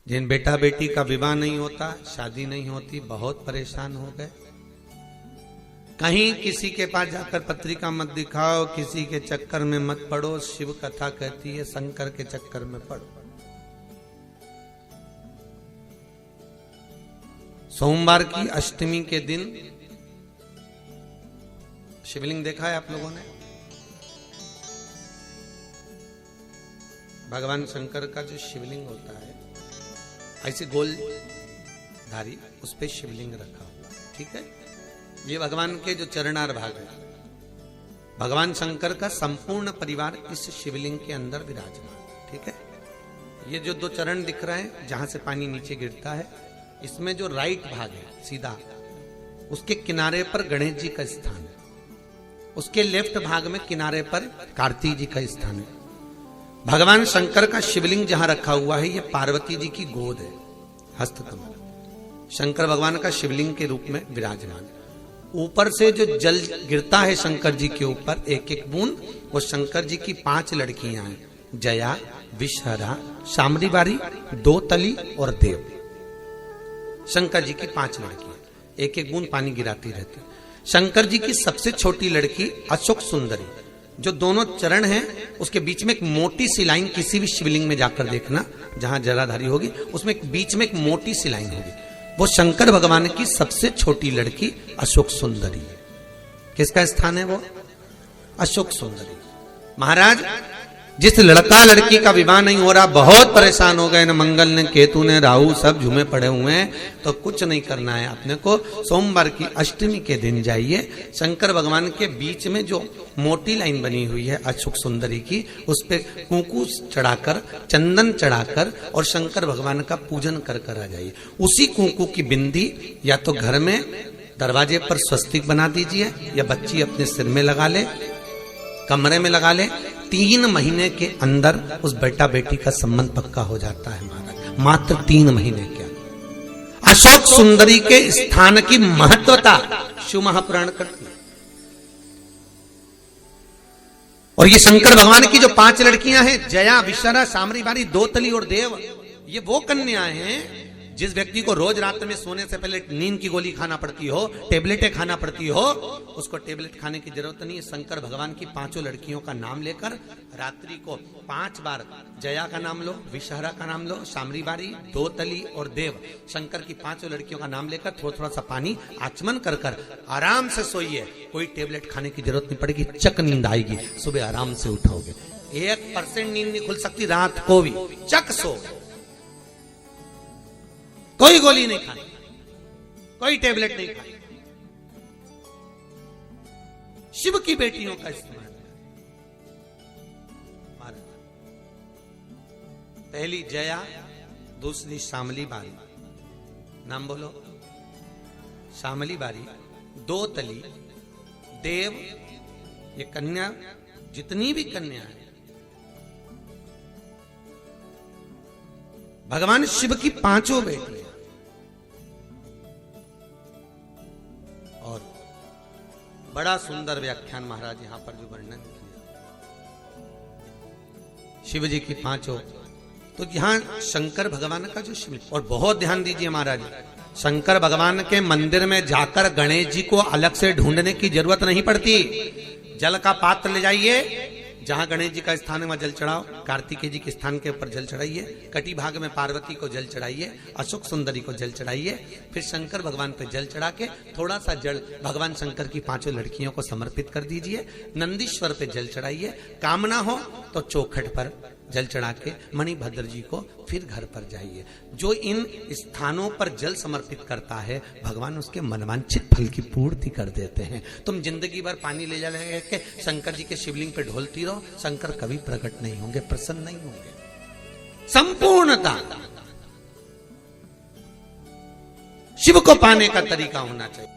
जिन बेटा बेटी का विवाह नहीं होता, शादी नहीं होती, बहुत परेशान हो गए। कहीं किसी के पास जाकर पत्रिका मत दिखाओ, किसी के चक्कर में मत पड़ो। शिव कथा कहती है शंकर के चक्कर में पड़ो। सोमवार की अष्टमी के दिन शिवलिंग देखा है आप लोगों ने? भगवान शंकर का जो शिवलिंग होता है ऐसे गोल धारी, उस पे शिवलिंग रखा हुआ, ठीक है। ये भगवान के जो चरणार भाग है, भगवान शंकर का संपूर्ण परिवार इस शिवलिंग के अंदर विराजमान, ठीक है। ये जो दो चरण दिख रहे हैं जहां से पानी नीचे गिरता है, इसमें जो राइट भाग है सीधा, उसके किनारे पर गणेश जी का स्थान है। उसके लेफ्ट भाग में किनारे पर कार्तिक जी का स्थान है। भगवान शंकर का शिवलिंग जहां रखा हुआ है, ये पार्वती जी की गोद है, हस्तकमल। शंकर भगवान का शिवलिंग के रूप में विराजमान। ऊपर से जो जल गिरता है शंकर जी के ऊपर, एक एक बूंद, वो शंकर जी की 5 लड़कियां हैं, जया, विषहरा, शामरीबारी, दोतली और देव। शंकर जी की 5 लड़कियां, एक एक बूंद पानी गिराती रहती। शंकर जी की सबसे छोटी लड़की अशोक सुंदरी, जो दोनों चरण हैं उसके बीच में एक मोटी सी लाइन, किसी भी शिवलिंग में जाकर देखना जहां जलाधारी होगी, उसमें एक बीच में एक मोटी सी लाइन होगी, वो शंकर भगवान की सबसे छोटी लड़की अशोक सुंदरी है। किसका स्थान है वो? अशोक सुंदरी। महाराज, जिस लड़का लड़की का विवाह नहीं हो रहा, बहुत परेशान हो गए, न मंगल ने केतु ने राहु सब झूमे पड़े हुए हैं, तो कुछ नहीं करना है अपने को। सोमवार की अष्टमी के दिन जाइए, शंकर भगवान के बीच में जो मोटी लाइन बनी हुई है अशोक सुंदरी की, उस पे कुंकू चढ़ाकर, चंदन चढ़ाकर और शंकर भगवान का पूजन कर कर आ जाइए। उसी कुंकू की बिंदी या तो घर में दरवाजे पर स्वस्तिक बना दीजिए, या बच्ची अपने सिर में लगा ले, कमरे में लगा ले। 3 महीने के अंदर उस बेटा बेटी का संबंध पक्का हो जाता है महाराज, मात्र 3 महीने के अंदर। अशोक सुंदरी के स्थान की महत्वता शिव महापुराण करती है। और ये शंकर भगवान की जो 5 लड़कियां हैं, जया, विषहरा, शामरीबारी, दोतली और देव, ये वो कन्याएं हैं जिस व्यक्ति को रोज रात में सोने से पहले नींद की गोली खाना पड़ती हो, टेबलेटें खाना पड़ती हो, उसको टेबलेट खाने की जरूरत नहीं है। शंकर भगवान की 5 लड़कियों का नाम लेकर रात्रि को 5 बार जया का नाम लो, विषहरा का नाम लो, शामरीबारी, दोतली और देव, शंकर की 5 लड़कियों का नाम लेकर थोड़ा थोड़ा सा पानी आचमन कर कर आराम से सोइए। कोई टेबलेट खाने की जरूरत नहीं पड़ेगी, चक नींद आएगी, सुबह आराम से उठोगे। 1% नींद नहीं खुल सकती रात को भी, चक सो। कोई गोली नहीं खानी, कोई टेबलेट नहीं खानी। शिव की बेटियों का इस्तेमाल। पहली जया, दूसरी शामली बारी, नाम बोलो। शामली बारी, दोतली, देव, ये कन्या, जितनी भी कन्या है भगवान शिव की 5 बेटियां। और बड़ा सुंदर व्याख्यान महाराज यहां पर जो वर्णन किया शिव जी की 5, तो यहां शंकर भगवान का जो शिव, और बहुत ध्यान दीजिए महाराज, शंकर भगवान के मंदिर में जाकर गणेश जी को अलग से ढूंढने की जरूरत नहीं पड़ती। जल का पात्र ले जाइए, जहां गणेश जी का स्थान है वहां जल चढ़ाओ, कार्तिकेय जी के स्थान के ऊपर जल चढ़ाइए, कटी भाग में पार्वती को जल चढ़ाइए, अशोक सुंदरी को जल चढ़ाइए, फिर शंकर भगवान पे जल चढ़ा के थोड़ा सा जल भगवान शंकर की 5 लड़कियों को समर्पित कर दीजिए। नंदीश्वर पे जल चढ़ाइए, कामना हो तो चौखट पर जल चढ़ा के मणिभद्र जी को फिर घर पर जाइए। जो इन स्थानों पर जल समर्पित करता है, भगवान उसके मनवांछित फल की पूर्ति कर देते हैं। तुम जिंदगी भर पानी ले जा के शंकर जी के शिवलिंग पे ढोलती रहो, शंकर कभी प्रकट नहीं होंगे, प्रसन्न नहीं होंगे। संपूर्णता शिव को पाने का तरीका होना चाहिए।